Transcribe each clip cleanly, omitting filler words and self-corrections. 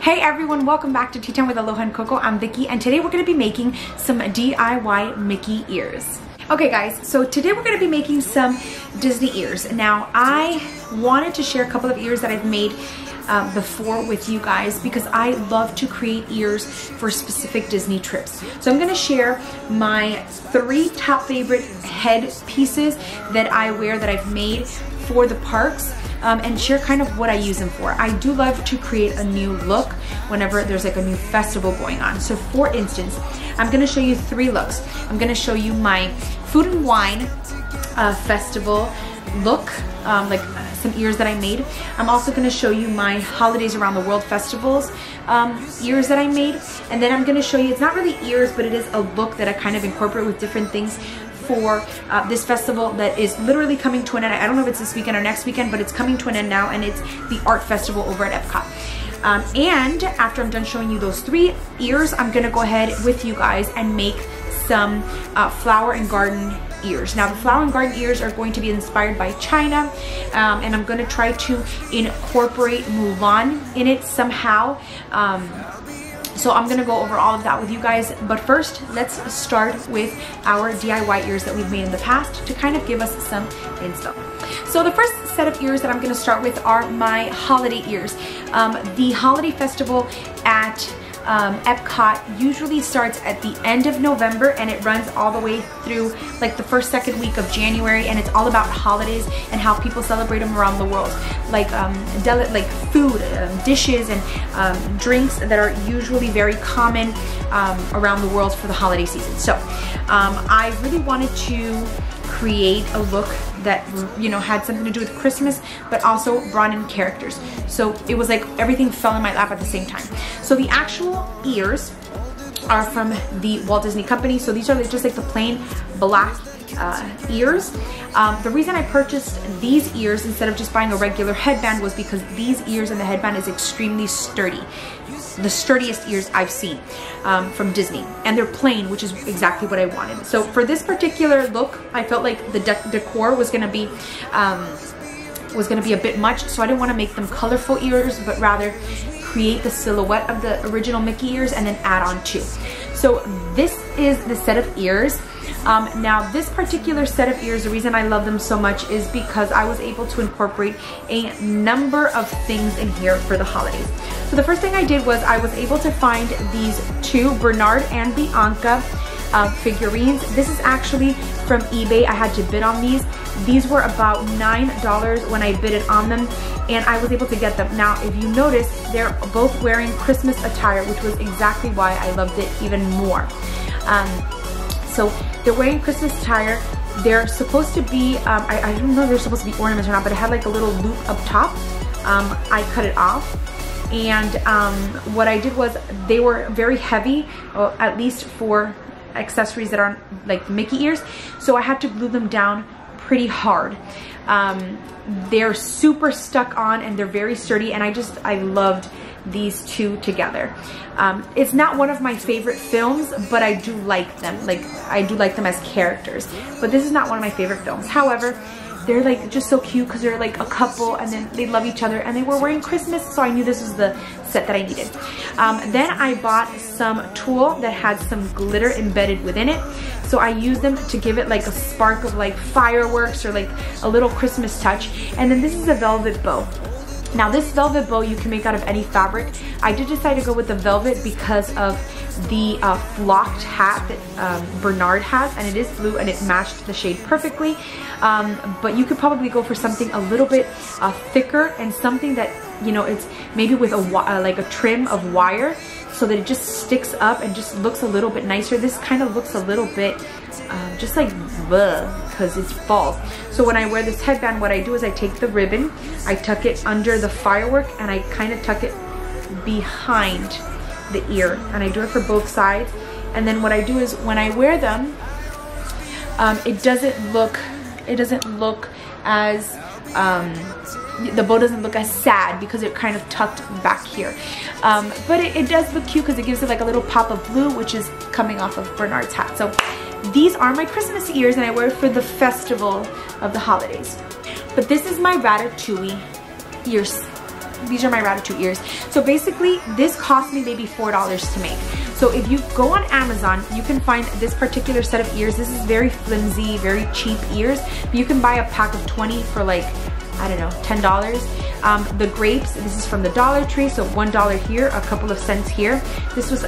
Hey everyone, welcome back to Tea Time with Aloha and Coco. I'm Vicky and today we're going to be making some DIY Mickey ears. Okay guys, so today we're going to be making some Disney ears. Now I wanted to share a couple of ears that I've made before with you guys because I love to create ears for specific Disney trips. So I'm going to share my 3 top favorite head pieces that I wear that I've made for the parks. And share kind of what I use them for. I do love to create a new look whenever there's like a new festival going on. So for instance, I'm gonna show you 3 looks. I'm gonna show you my food and wine festival look, like some ears that I made. I'm also gonna show you my holidays around the world festivals ears that I made. And then I'm gonna show you, it's not really ears, but it is a look that I kind of incorporate with different things for this festival that is literally coming to an end. I don't know if it's this weekend or next weekend, but it's coming to an end now, and it's the art festival over at Epcot. And after I'm done showing you those 3 ears, I'm gonna go ahead with you guys and make some flower and garden ears. Now the flower and garden ears are going to be inspired by China, and I'm gonna try to incorporate Mulan in it somehow. So I'm gonna go over all of that with you guys, but first let's start with our DIY ears that we've made in the past to kind of give us some inspo. So the first set of ears that I'm gonna start with are my holiday ears. The holiday festival at Epcot usually starts at the end of November and it runs all the way through like the first, second week of January, and it's all about holidays and how people celebrate them around the world. Like food, dishes, and drinks that are usually very common around the world for the holiday season. So I really wanted to create a look that, you know, had something to do with Christmas, but also brought in characters. So it was like everything fell in my lap at the same time. So the actual ears are from the Walt Disney Company. So these are just like the plain black ears. The reason I purchased these ears instead of just buying a regular headband was because these ears and the headband is extremely sturdy. The sturdiest ears I've seen from Disney, and they're plain, which is exactly what I wanted. So for this particular look, I felt like the decor was gonna be a bit much, so I didn't want to make them colorful ears, but rather create the silhouette of the original Mickey ears and then add on to. So this is the set of ears. Now this particular set of ears, the reason I love them so much is because I was able to incorporate a number of things in here for the holidays. So the first thing I did was I was able to find these 2 Bernard and Bianca figurines. This is actually from eBay. I had to bid on these. These were about $9 when I bid it on them, and I was able to get them. Now if you notice, they're both wearing Christmas attire, which was exactly why I loved it even more. So they're wearing Christmas attire. They're supposed to be, I don't know if they're supposed to be ornaments or not, but it had like a little loop up top. I cut it off. And what I did was they were very heavy, at least for accessories that aren't like Mickey ears. So I had to glue them down pretty hard. They're super stuck on and they're very sturdy, and I loved these 2 together. It's not one of my favorite films, but I do like them. Like, I do like them as characters, but this is not one of my favorite films. However, they're like just so cute because they're like a couple and then they love each other, and they were wearing Christmas, so I knew this was the set that I needed. Then I bought some tulle that had some glitter embedded within it, so I used them to give it like a spark of like fireworks or like a little Christmas touch. And then this is a velvet bow. Now this velvet bow you can make out of any fabric. I did decide to go with the velvet because of the flocked hat that Bernard has, and it is blue and it matched the shade perfectly. But you could probably go for something a little bit thicker and something that, you know, it's maybe with a like a trim of wire so that it just sticks up and just looks a little bit nicer. This kind of looks a little bit just like because it's fall. So when I wear this headband, what I do is I take the ribbon, I tuck it under the firework, and I kind of tuck it behind the ear, and I do it for both sides. And then what I do is when I wear them, it doesn't look as the bow doesn't look as sad because it kind of tucked back here. But it does look cute because it gives it like a little pop of blue, which is coming off of Bernard's hat. So these are my Christmas ears, and I wear it for the festival of the holidays. But this is my Ratatouille ears these are my Ratatouille ears. So basically this cost me maybe $4 to make. So if you go on Amazon, you can find this particular set of ears. This is very flimsy, very cheap ears. You can buy a pack of 20 for like, I don't know, $10. The grapes, this is from the Dollar Tree, so $1 here, a couple of cents here. This was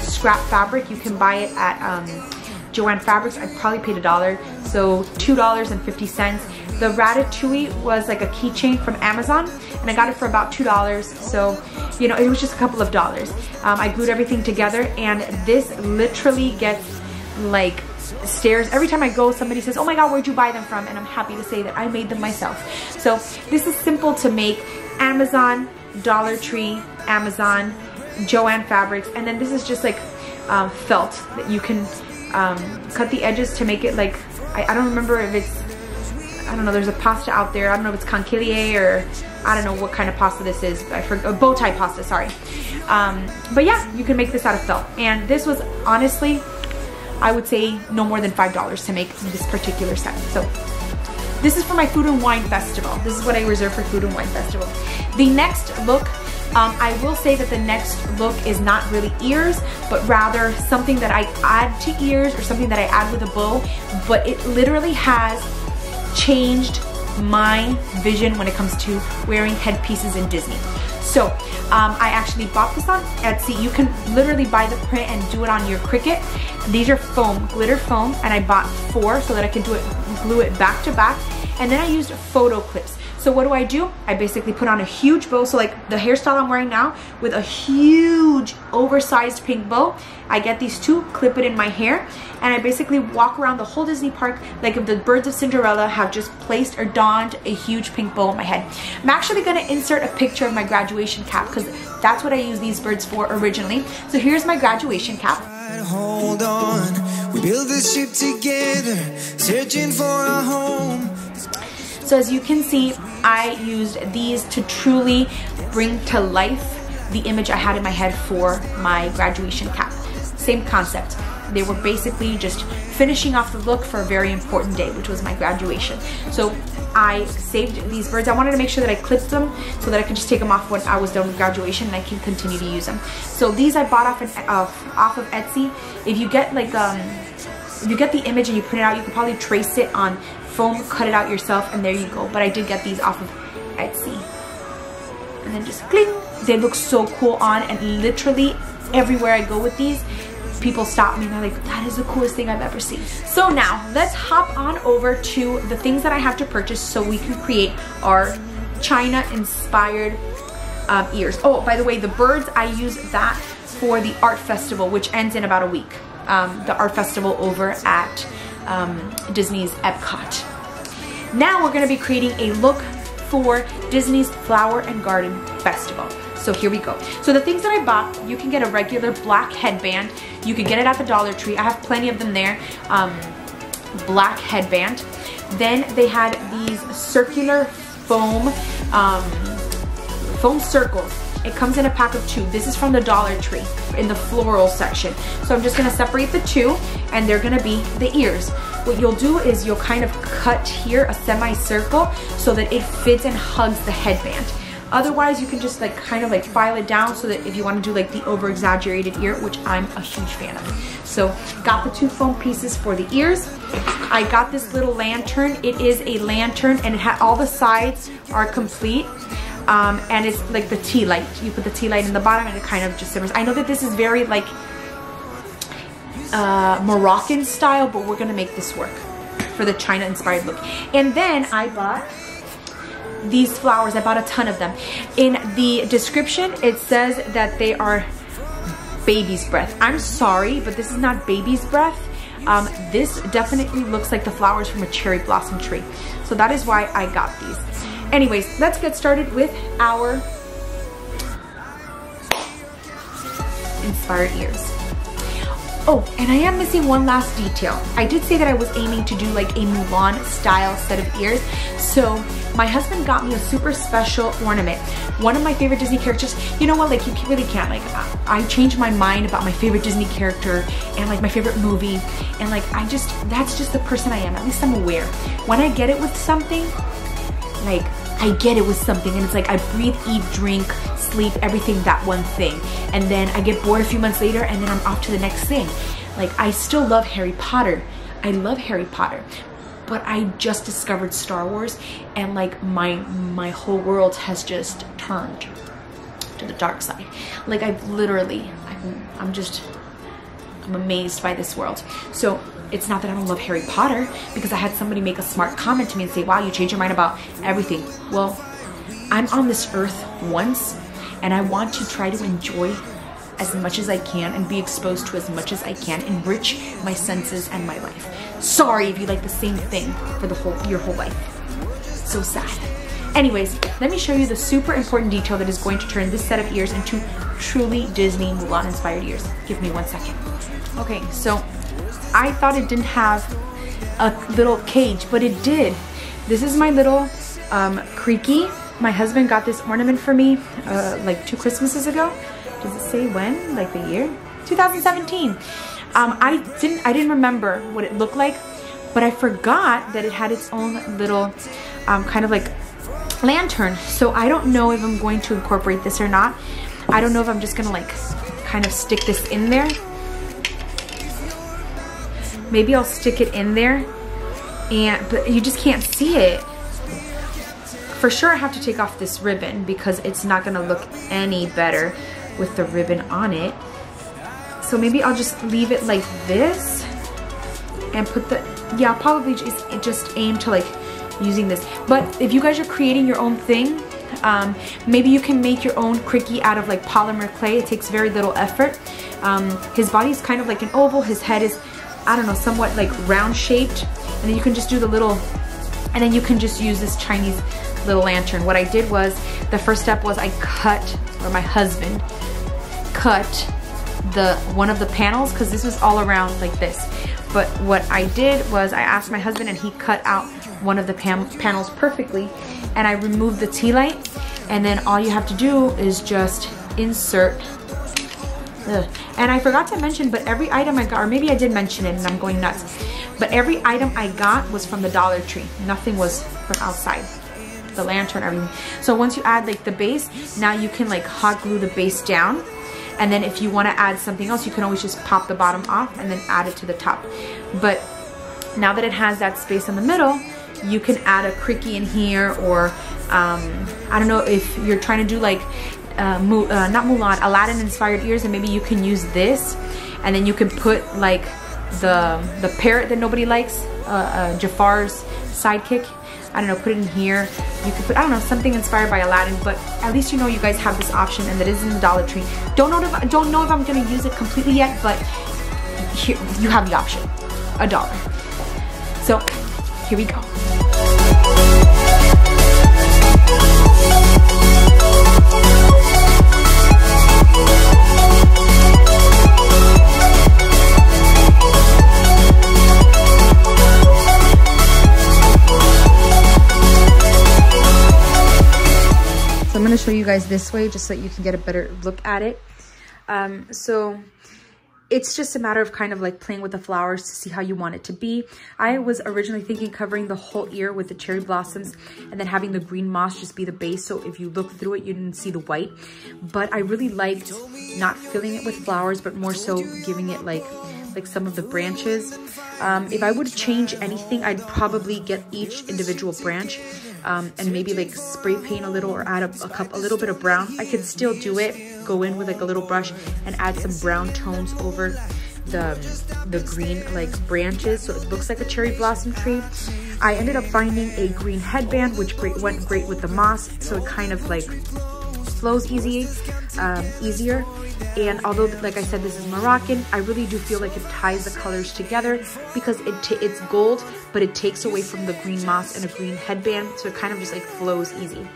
scrap fabric. You can buy it at Joann Fabrics. I probably paid $1, so $2.50. The Ratatouille was like a keychain from Amazon, and I got it for about $2. So, you know, it was just a couple of dollars. I glued everything together, and this literally gets like stares. Every time I go, somebody says, oh my God, where'd you buy them from? And I'm happy to say that I made them myself. So this is simple to make. Amazon, Dollar Tree, Amazon, Joann Fabrics, and then this is just like felt that you can cut the edges to make it like, I don't remember if it's, I don't know, there's a pasta out there. I don't know if it's conchiglie or I don't know what kind of pasta this is. I forgot, bow tie pasta, sorry. But yeah, you can make this out of felt. And this was honestly, I would say no more than $5 to make this particular set. So this is for my Food and Wine Festival. This is what I reserved for Food and Wine Festival. The next look, I will say that the next look is not really ears, but rather something that I add to ears or something that I add with a bow, but it literally has changed my vision when it comes to wearing headpieces in Disney. So I actually bought this on Etsy. You can literally buy the print and do it on your Cricut. These are foam, glitter foam, and I bought 4 so that I can glue it back to back. And then I used photo clips. So what do? I basically put on a huge bow. So like the hairstyle I'm wearing now with a huge oversized pink bow. I get these 2, clip it in my hair, and I basically walk around the whole Disney park like if the birds of Cinderella have just placed or donned a huge pink bow on my head. I'm actually gonna insert a picture of my graduation cap because that's what I used these birds for originally. So here's my graduation cap. Hold on, we build this ship together, searching for a home. So as you can see, I used these to truly bring to life the image I had in my head for my graduation cap. Same concept. They were basically just finishing off the look for a very important day, which was my graduation. So I saved these birds. I wanted to make sure that I clipped them so that I could just take them off when I was done with graduation and I can continue to use them. So these I bought off of Etsy. If you get like if you get the image and you print it out, you can probably trace it on foam, cut it out yourself, and there you go. But I did get these off of Etsy. And then just cling. They look so cool on, and literally everywhere I go with these, people stop me and they're like, that is the coolest thing I've ever seen. So now let's hop on over to the things that I have to purchase so we can create our China inspired ears. Oh, by the way, the birds, I use that for the art festival, which ends in about a week. The art festival over at Disney's Epcot. Now we're going to be creating a look for Disney's Flower and Garden Festival. So here we go. So the things that I bought, you can get a regular black headband. You can get it at the Dollar Tree. I have plenty of them there. Black headband. Then they had these circular foam circles. It comes in a pack of 2. This is from the Dollar Tree in the floral section. So I'm just gonna separate the 2, and they're gonna be the ears. What you'll do is you'll kind of cut here a semicircle so that it fits and hugs the headband. Otherwise, you can just like kind of like file it down so that if you want to do like the over exaggerated ear, which I'm a huge fan of. So got the 2 foam pieces for the ears. I got this little lantern. It is a lantern, and it had all the sides are complete. And it's like the tea light. You put the tea light in the bottom and it kind of just simmers. I know that this is very like Moroccan style, but we're gonna make this work for the China inspired look. And then I bought these flowers. I bought a ton of them. In the description, it says that they are baby's breath. I'm sorry, but this is not baby's breath. This definitely looks like the flowers from a cherry blossom tree. So that is why I got these. Anyways, let's get started with our inspired ears. Oh, and I am missing one last detail. I did say that I was aiming to do like a Mulan style set of ears. So my husband got me a super special ornament. One of my favorite Disney characters. You know what, like you really can't, like I changed my mind about my favorite Disney character and like my favorite movie. And like that's just the person I am. At least I'm aware. When I get it with something, like I get it with something, and it's like I breathe, eat, drink, sleep, everything, that one thing. And then I get bored a few months later, and then I'm off to the next thing. Like, I still love Harry Potter. I love Harry Potter. But I just discovered Star Wars, and like my whole world has just turned to the dark side. Like, I've literally, I'm amazed by this world. So it's not that I don't love Harry Potter, because I had somebody make a smart comment to me and say, wow, you changed your mind about everything. Well, I'm on this earth once, and I want to try to enjoy as much as I can and be exposed to as much as I can, enrich my senses and my life. Sorry if you like the same thing for your whole life. So sad. Anyways, let me show you the super important detail that is going to turn this set of ears into truly Disney Mulan inspired ears. Give me 1 second. Okay, so I thought it didn't have a little cage, but it did. This is my little creaky. My husband got this ornament for me like 2 Christmases ago. Does it say when? Like the year? 2017. I didn't remember what it looked like, but I forgot that it had its own little kind of like lantern. So I don't know if I'm going to incorporate this or not. I don't know if I'm just gonna like kind of stick this in there. Maybe I'll stick it in there, but you just can't see it. For sure I have to take off this ribbon because it's not gonna look any better with the ribbon on it. So maybe I'll just leave it like this and put the, yeah, I'll probably just aim to like using this. But if you guys are creating your own thing, maybe you can make your own cricky out of like polymer clay. It takes very little effort. His body is kind of like an oval. His head is, I don't know, somewhat like round shaped. And then you can just do the little, and then you can just use this Chinese little lantern. What I did was, the first step was I cut, or my husband cut one of the panels, because this was all around like this. But what I did was I asked my husband, and he cut out one of the panels perfectly, and I removed the tea light, and then all you have to do is just insert. And I forgot to mention, but every item I got, or maybe I did mention it and I'm going nuts, but every item I got was from the Dollar Tree. Nothing was from outside. The lantern, everything. So once you add like the base, now you can like hot glue the base down. And then if you want to add something else, you can always just pop the bottom off and then add it to the top. But now that it has that space in the middle, you can add a cricky in here, or I don't know if you're trying to do like not Mulan, Aladdin inspired ears, and maybe you can use this, and then you can put like the parrot that nobody likes, Jafar's sidekick. I don't know, put it in here. You could put, I don't know, something inspired by Aladdin, but at least you know you guys have this option, and that is in the Dollar Tree. Don't know if I'm gonna use it completely yet, but here, you have the option, $1. So here we go. I'm going to show you guys this way just so that you can get a better look at it. So it's just a matter of kind of like playing with the flowers to see how you want it to be. I was originally thinking covering the whole ear with the cherry blossoms and then having the green moss just be the base, so if you look through it you didn't see the white. But I really liked not filling it with flowers, but more so giving it like some of the branches. If I would change anything, I'd probably get each individual branch and maybe like spray paint a little, or add a little bit of brown. I could still do it, go in with like a little brush and add some brown tones over the green like branches, so it looks like a cherry blossom tree. I ended up finding a green headband which went great with the moss, so it kind of like flows easier. And although, like I said, this is Moroccan, I really do feel like it ties the colors together, because it's gold, but it takes away from the green moss and a green headband, so it kind of just like flows easy.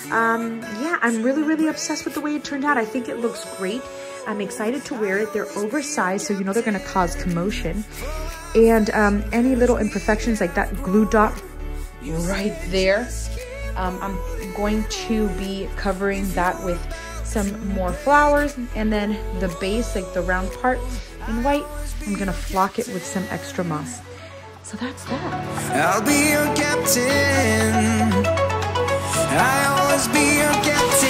Yeah, I'm really obsessed with the way it turned out. I think it looks great. I'm excited to wear it. They're oversized, so you know they're gonna cause commotion. And any little imperfections, like that glue dot right there, I'm going to be covering that with some more flowers, and then the base, like the round part in white, I'm gonna flock it with some extra moss. So that's that. I'll be your captain, I'll always be your captain.